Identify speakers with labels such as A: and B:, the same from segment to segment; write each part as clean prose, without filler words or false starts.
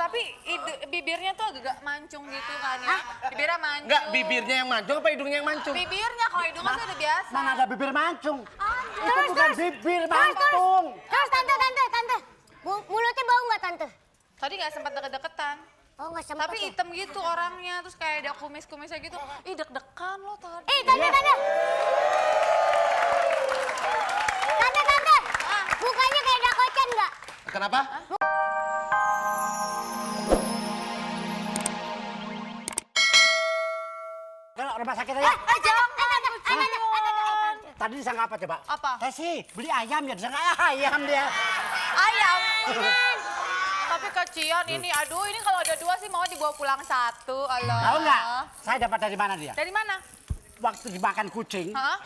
A: tapi bibirnya tuh agak mancung gitu kan ya. Bibirnya mancung.
B: Enggak, bibirnya yang mancung apa hidungnya yang mancung?
A: Bibirnya, kalau hidungnya tuh udah biasa.
C: Mana ada bibir mancung? Itu
D: Terus,
C: bukan bibir mancung.
D: Terus tante. Mulutnya bau nggak tante?
A: Tadi nggak sempat deket-deketan.
D: Oh nggak sempat.
A: Tapi
D: ya?
A: hitam gitu orangnya, terus kayak ada kumis-kumisnya gitu. Ih deg-degan lo tadi.
D: Tante. Tante. Mukanya kayak dakocan nggak?
B: Kenapa?
C: Ke rumah sakit aja.
A: Jangan.
C: Tadi disangka apa coba?
A: Apa?
C: Saya sih beli ayam ya, disangka ayam dia.
A: Ayam. Tapi kecian ini, aduh ini kalau ada 2 sih mau dibawa pulang 1. Allah.
C: Tahu nggak? Saya dapat dari mana dia?
A: Dari mana?
C: Waktu dimakan kucing.
A: Hah?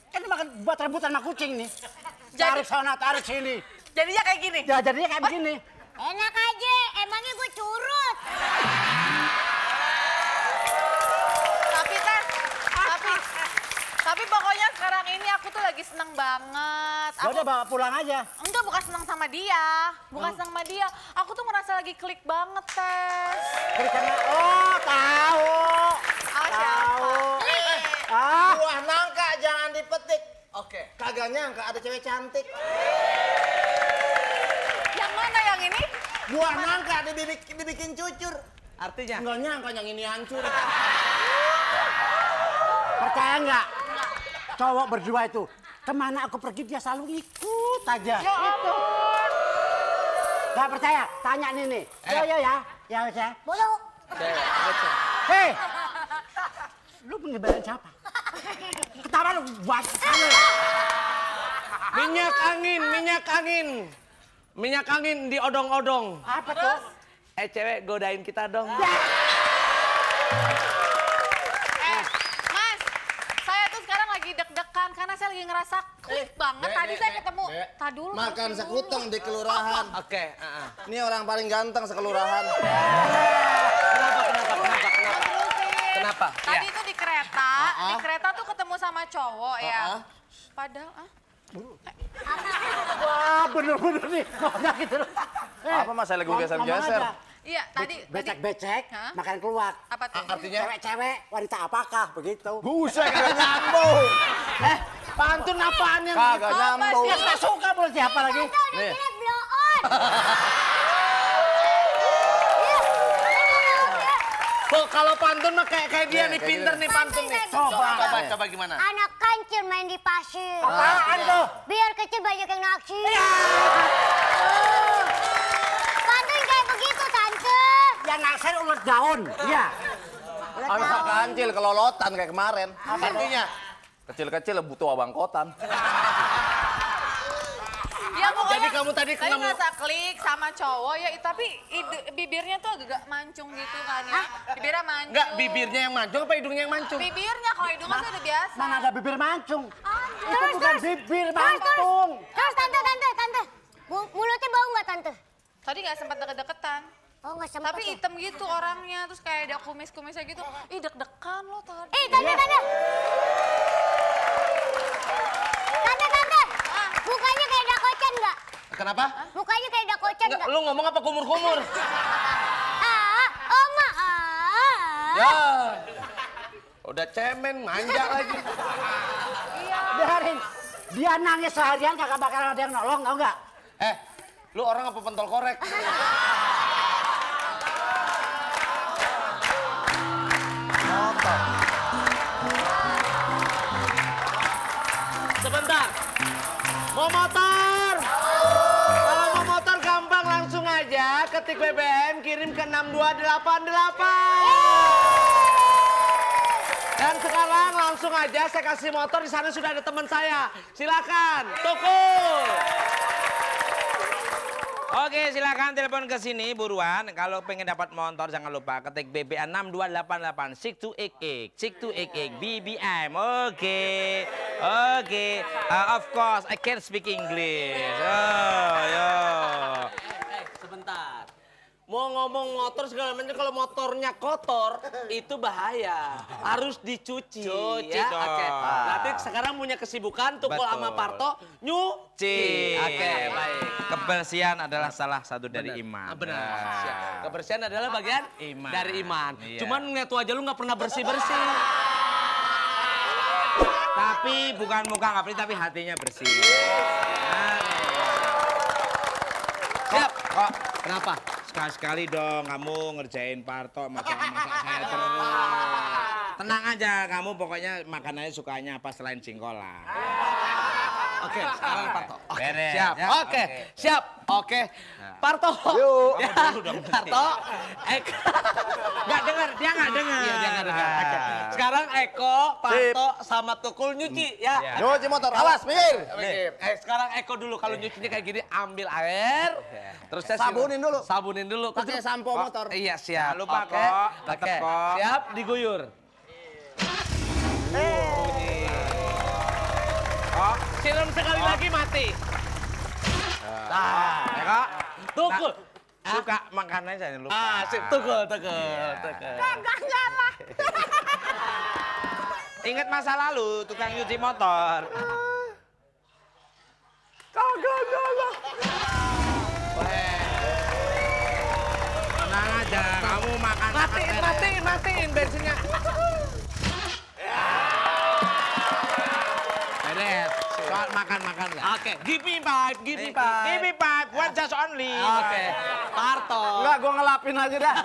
C: Kan dimakan buat rebutan sama kucing nih.
A: Jadi-
C: Tarik sana, tarik sini.
A: Jadinya kayak gini.
C: Ya jadinya kayak begini.
D: Enak aja, emangnya gue curut.
A: Tapi pokoknya sekarang ini aku tuh lagi seneng banget.
C: Ya udah bawa pulang aja.
A: Enggak, bukan seneng sama dia. Bukan seneng sama dia. Aku tuh ngerasa lagi klik banget, Tes.
C: Klik sama, oh tahu.
A: Siapa?
C: Ah,
E: Buah nangka jangan dipetik. Oke. Kagak nyangka ada cewek cantik.
A: Yang mana yang ini?
E: Buah nangka dibikin cucur.
B: Artinya?
E: Enggak nyangka yang ini hancur.
C: percaya nggak? Cowok berdua itu kemana aku pergi dia selalu ikut aja.
A: Ya
C: Itu. Gak percaya? Tanya nih nih. Ya saya.
D: Bodoh.
C: Hei, lu penyebaran siapa? Ketawa lu buat
B: Minyak angin diodong-odong.
C: apa tuh?
B: Cewek godain kita dong.
A: Mas, saya tuh sekarang lagi deg-degan karena saya lagi ngerasa klik banget. Tadi saya ketemu. Tadi dulu.
E: Makan sekuteng di kelurahan.
B: Oke.
E: Ini orang paling ganteng sekelurahan.
B: Kenapa?
A: Tadi
B: Iya.
A: itu di kereta tuh ketemu sama cowok ya. Padahal,
C: Wah, bener-bener nih. Ngomongnya gitu loh.
E: Apa mas, saya lagi geser-geser.
A: iya tadi.
C: Becek-becek,
A: Hah?
C: makan keluar.
A: Apa tuh?
E: Artinya?
C: Cewek-cewek, wanita apakah? Begitu.
E: Buset, kagak nyambung.
C: Pantun apaan yang
E: Kagak nyambung.
C: Ya, saya suka boleh siapa lagi?
E: Nih.
D: Ini blow on.
B: Tuh, kalau pantun mah kayak dia
E: Nih,
B: nih,
E: kayak
B: pinter
E: gini.
B: nih pantun nih. Coba gimana?
D: Anak kancil main di pasir.
C: Apaan tuh?
D: Biar kecil banyak yang naksir. Pantun kayak begitu, Tante.
C: Yang naksir ulet daun. Iya.
E: Anak kancil kelolotan kayak kemarin. Artinya kecil-kecil butuh abang kotan.
A: Ya pokoknya.
B: Jadi kamu tadi
A: Saya
B: ketemu-
A: ngerasa klik sama cowok ya, tapi bibirnya tuh agak mancung gitu kan ya. Bibirnya mancung.
B: Enggak, bibirnya yang mancung apa hidungnya yang mancung?
A: Bibirnya, kalau hidungnya tuh udah biasa.
C: Mana ada bibir mancung? Itu
D: Terus,
C: bukan bibir mancung.
D: Terus, Tante. Mulutnya bau nggak, Tante?
A: Tadi nggak sempat deket-deketan.
D: Oh nggak sempat.
A: Tapi
D: ya?
A: hitam gitu orangnya, terus kayak ada kumis-kumisnya gitu. Ih deg-degan lo tadi.
D: Tante. Tante. Mukanya kayak dakocan nggak?
B: Kenapa?
D: Mukanya kayak dakocan
B: Enggak,
D: nggak?
B: lu ngomong apa kumur-kumur?
D: Oma.
B: Ya. Udah cemen, manja lagi.
C: Biarin. Dia nangis seharian kagak bakal ada yang nolong, tau nggak?
B: Lu orang apa pentol korek? Sebentar. Mau motor? Kalau mau motor gampang, langsung aja ketik BBM kirim ke 6288. Dan sekarang langsung aja saya kasih motor, di sana sudah ada teman saya. Silakan, tukul.
F: Oke, silakan telepon ke sini buruan. Kalau pengen dapat motor jangan lupa ketik BBM 6288 6288 BBM. Oke. Of course I can speak English. Yo.
G: Sebentar.
B: mau ngomong motor segala macam, kalau motornya kotor itu bahaya, harus dicuci.
F: Cuci
B: ya?
F: dong.
B: Oke. Berarti sekarang punya kesibukan Tukul sama
F: Betul.
B: Parto nyuci. Oke, baik.
F: Kebersihan adalah salah satu dari iman.
B: Benar. Siap. Kebersihan adalah bagian
F: Iman.
B: dari iman.
F: Iya.
B: Cuman ngeliat wajah lu nggak pernah bersih-bersih.
F: Tapi bukan muka nggak bersih, tapi hatinya bersih.
B: Siap.
F: Kok
B: Kenapa?
F: sekali-sekali dong kamu ngerjain Parto, masak-masak saya terus. Tenang aja, kamu pokoknya makanannya sukanya apa selain jengkolan.
B: Oke, sekarang Parto. Oke,
F: Beres,
B: siap.
F: ya?
B: Oke,
F: Oke.
B: siap. Oke. Parto.
C: Yuk.
B: Ya,
F: Kamu dulu dong,
B: Parto. Eko.
F: Nggak dengar, dia nggak dengar.
B: Iya, dia nggak dengar. Oke. Sekarang Eko, Parto, sama Tukul nyuci ya.
F: Iya.
E: Nyuci motor, awas, minggir.
B: Sekarang Eko dulu kalau nyucinya kayak gini, ambil air, terus saya
E: Sabunin dulu.
B: Sabunin dulu.
E: Pakai sampo motor.
B: Iya, siap.
F: Jangan lupa
B: Oke.
F: kok,
B: Oke.
F: tetep kok.
B: Siap, diguyur. Oh, siram sekali lagi mati. Nah,
F: Ya kok,
B: Tukul.
F: suka makanannya jangan lupa.
B: Ah, sip, Tukul.
F: Ingat masa lalu, tukang nyuci motor. Tenang aja, kamu makan.
B: Matiin bensinnya.
F: Beres. Soal makan lah.
B: Oke, give me five.
F: Give me five, one just only.
B: Oke, Parto.
E: Enggak, gua ngelapin aja dah.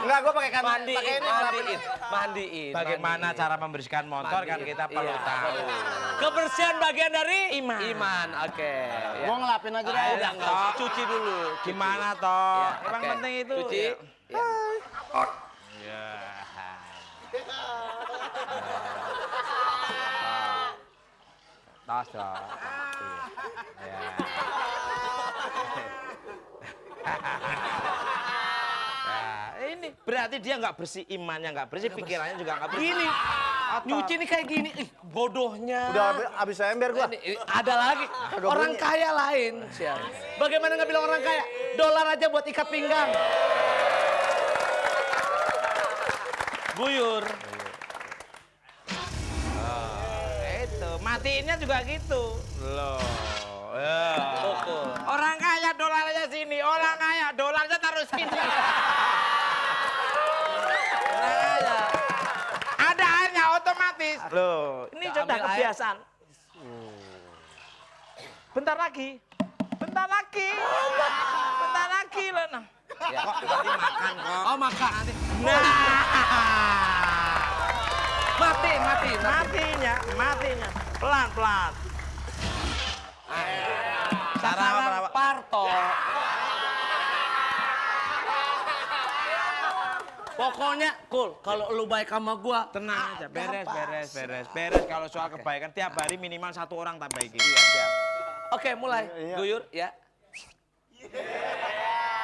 E: Enggak, gua pakai kanan.
B: Mandiin,
E: Pakai ini ngelapin.
B: mandiin.
F: Bagaimana cara membersihkan motor kan kita perlu
B: Iya,
F: tahu.
B: Kebersihan bagian dari
F: Iman.
B: Iman, oke. Ya.
E: Gua ngelapin aja dah.
B: Udah enggak usah cuci dulu.
F: Gimana toh?
B: Ya,
F: Yang
B: oke.
F: penting itu.
B: Cuci.
F: Ya.
B: Ya.
F: Tas dong. Ya. Nah, ini berarti dia nggak bersih, imannya nggak bersih, pikirannya juga nggak bersih.
B: Gini,
F: Kotor.
B: nyuci nih kayak gini. Ih, bodohnya.
E: Udah habis ember gua.
B: Ini, ada lagi.
E: Kagak
B: Orang
E: bunyi.
B: kaya lain. Siap. Bagaimana nggak bilang orang kaya? Dolar aja buat ikat pinggang. Guyur.
F: Itu matiinnya juga gitu. Loh.
B: Pukul.
F: Orang kaya dolarnya sini, orang kaya dolarnya taruh sini. Tenang aja. Ada airnya otomatis. Loh, ini sudah
B: ambil air.
F: kebiasaan. Bentar lagi. Bentar lagi. Bentar lagi loh. Nah.
B: Ya.
F: Kok nanti makan kok.
B: Oh, makan.
F: Nah. Matinya. Pelan-pelan.
B: Sekarang Parto. Pokoknya, Kul, kalau lu baik sama gua,
F: Tenang aja, beres. Kalau soal kebaikan tiap hari minimal satu orang tak baikin.
B: siap. Oke, mulai.
E: Iya.
B: Guyur, ya.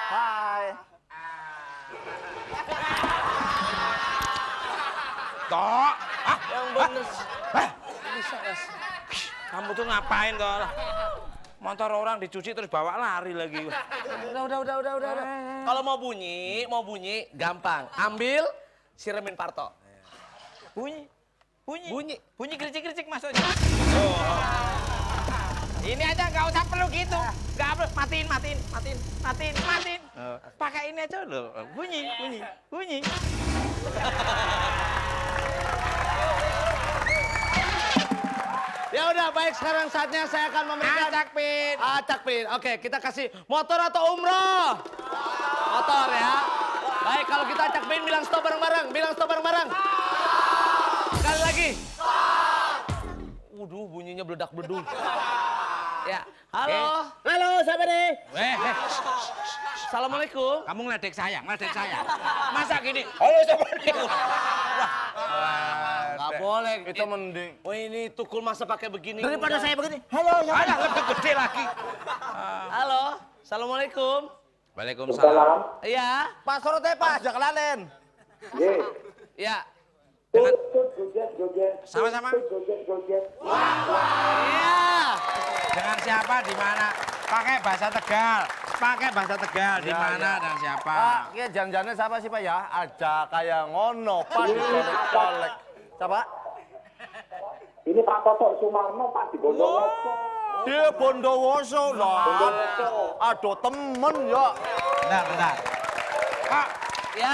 E: Hai.
F: Tok,
B: Yang bener.
F: kamu tuh ngapain toh? Motor orang dicuci terus bawa lari lagi.
B: Udah. Kalau mau bunyi, gampang. Ambil, siremin Parto.
F: Bunyi kericik-kericik maksudnya. Ini aja nggak usah perlu gitu, nggak perlu matiin. Pakai ini aja loh, bunyi.
B: Ya udah, baik, sekarang saatnya saya akan memberikan acak pin. Oke, kita kasih motor atau umroh? Motor ya. Baik, kalau kita acak pin bilang stop bareng-bareng. Sekali lagi. Waduh, bunyinya beledak-beleduk. Ya, halo.
C: Halo, siapa nih?
B: Assalamualaikum.
F: Kamu ngeledek saya. Masa gini? Halo seperti
B: Nggak boleh.
E: Itu mending.
B: Oh, ini Tukul masa pakai begini.
C: Daripada
B: Udah.
C: saya begini. Halo, siapa?
F: Alah, lebih gede lagi.
B: Halo. Assalamualaikum.
F: Waalaikumsalam.
B: Iya.
E: Pas sorotnya pas, jangan kelalen.
B: Ya.
F: Sama-sama.
B: Iya.
F: Dengan siapa di mana? Pakai bahasa Tegal. pakai bahasa Tegal di
E: Ya,
F: mana
E: ya.
F: dan siapa.
E: Pak, ini janjiannya siapa sih Pak ya? Aja kayak ngono, Pak dicolek-colek. Siapa?
G: Ini Pak Toto Sumarno, Pak di Bondowoso.
E: Dia Bondowoso lah. Aduh temen ya.
F: Bentar. Kok
B: Ya.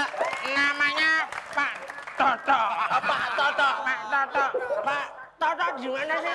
F: namanya Pak Toto?
E: Pak Toto.
F: Pak Toto. Pak Toto di mana sih?